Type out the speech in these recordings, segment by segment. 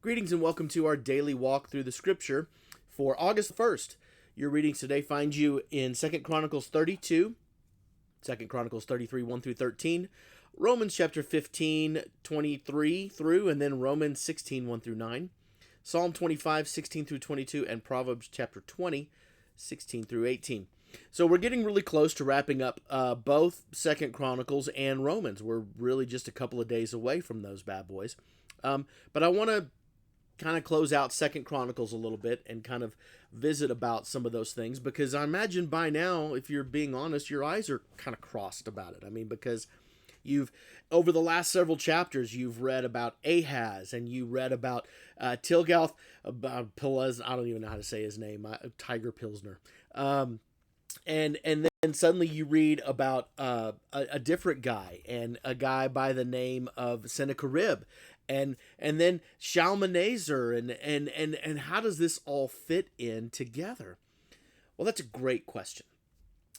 Greetings and welcome to our daily walk through the scripture for August 1st. Your readings today find you in 2 Chronicles 32, 2 Chronicles 33, 1 through 13, Romans chapter 15, 23 through, and then Romans 16, 1 through 9, Psalm 25, 16 through 22, and Proverbs chapter 20, 16 through 18. So we're getting really close to wrapping up both 2 Chronicles and Romans. We're really just a couple of days away from those bad boys. But I want to kind of close out Second Chronicles a little bit and kind of visit about some of those things, because I imagine by now, if you're being honest, your eyes are kind of crossed about it. I mean, because you've, over the last several chapters, you've read about Ahaz, and you read about Tilgalth Pilez. I don't even know how to say his name. Tiger Pilsner. And then suddenly you read about a different guy, and a guy by the name of Sennacherib, and then Shalmaneser, and how does this all fit in together? Well, that's a great question.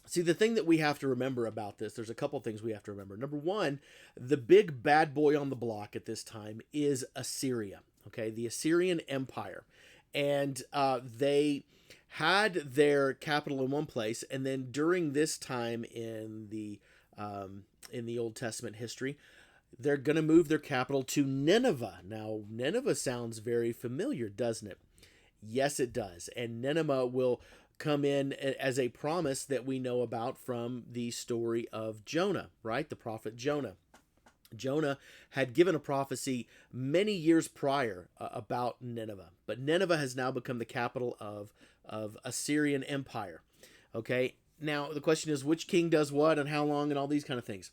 See, the thing that we have to remember about this, there's a couple things we have to remember. Number one, the big bad boy on the block at this time is Assyria. Okay, the Assyrian Empire, and they had their capital in one place, and then during this time in the Old Testament history, they're going to move their capital to Nineveh. Now, Nineveh sounds very familiar, doesn't it? Yes, it does. And Nineveh will come in as a promise that we know about from the story of Jonah, right? The prophet Jonah. Jonah had given a prophecy many years prior about Nineveh, but Nineveh has now become the capital of Assyrian Empire. Okay, now the question is, which king does what and how long and all these kind of things.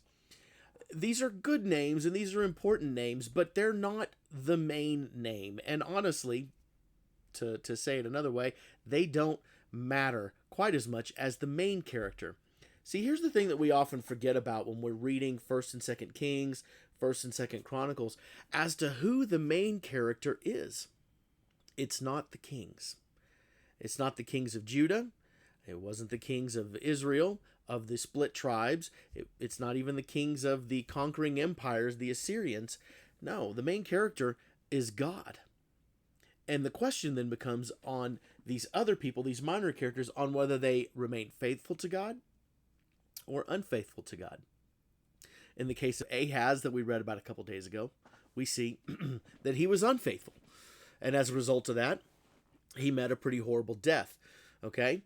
These are good names and these are important names, but they're not the main name. And honestly, to say it another way, they don't matter quite as much as the main character. See, here's the thing that we often forget about when we're reading 1st and 2nd Kings, 1st and 2nd Chronicles, as to who the main character is. It's not the kings. It's not the kings of Judah. It wasn't the kings of Israel, of the split tribes. It's not even the kings of the conquering empires, the Assyrians. No, the main character is God. And the question then becomes on these other people, these minor characters, on whether they remain faithful to God or unfaithful to God. In the case of Ahaz that we read about a couple days ago, we see that he was unfaithful. And as a result of that, he met a pretty horrible death. Okay?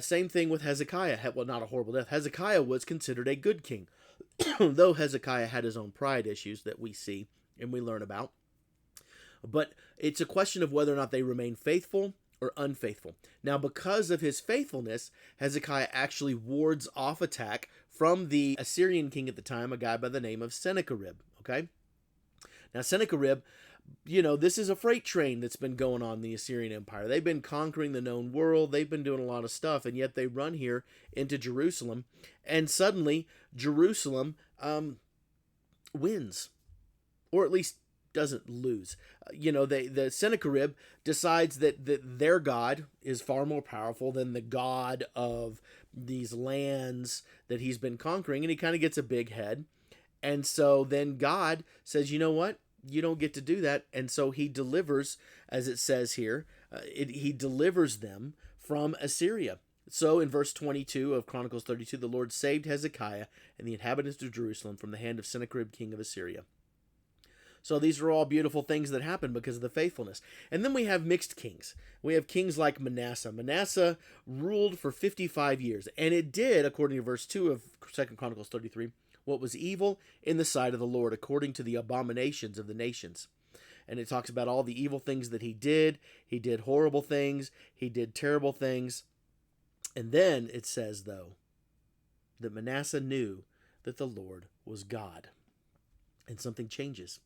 Same thing with Hezekiah. Well, not a horrible death. Hezekiah was considered a good king, though Hezekiah had his own pride issues that we see and we learn about. But it's a question of whether or not they remain faithful or unfaithful. Now, because of his faithfulness, Hezekiah actually wards off attack from the Assyrian king at the time, a guy by the name of Sennacherib. Okay? Now, Sennacherib, this is a freight train that's been going on in the Assyrian Empire. They've been conquering the known world. They've been doing a lot of stuff, and yet they run here into Jerusalem, and suddenly Jerusalem wins, or at least doesn't lose. The Sennacherib decides that their God is far more powerful than the God of these lands that he's been conquering, and he kind of gets a big head. And so then God says, you know what? You don't get to do that. And so he delivers, as it says here, he delivers them from Assyria. So in verse 22 of Chronicles 32, the Lord saved Hezekiah and the inhabitants of Jerusalem from the hand of Sennacherib, king of Assyria. So these are all beautiful things that happen because of the faithfulness. And then we have mixed kings. We have kings like Manasseh. Manasseh ruled for 55 years. And it did, according to verse 2 of 2 Chronicles 33, what was evil in the sight of the Lord, according to the abominations of the nations. And it talks about all the evil things that he did. He did horrible things. He did terrible things. And then it says, though, that Manasseh knew that the Lord was God. And something changes.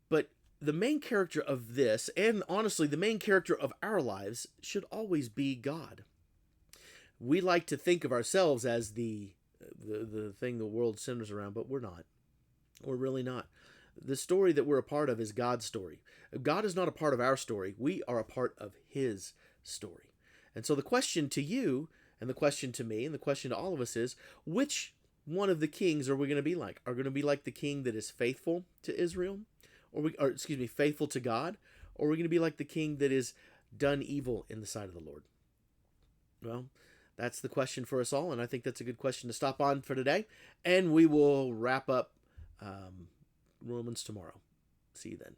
But the main character of this, and honestly, the main character of our lives, should always be God. We like to think of ourselves as the thing the world centers around, but we're not. We're really not. The story that we're a part of is God's story. God is not a part of our story. We are a part of his story. And so the question to you, and the question to me, and the question to all of us is, which one of the kings are we going to be like? Are we going to be like the king that is faithful to Israel? faithful to God, or are we going to be like the king that is done evil in the sight of the Lord? Well, that's the question for us all, and I think that's a good question to stop on for today. And we will wrap up Romans tomorrow. See you then.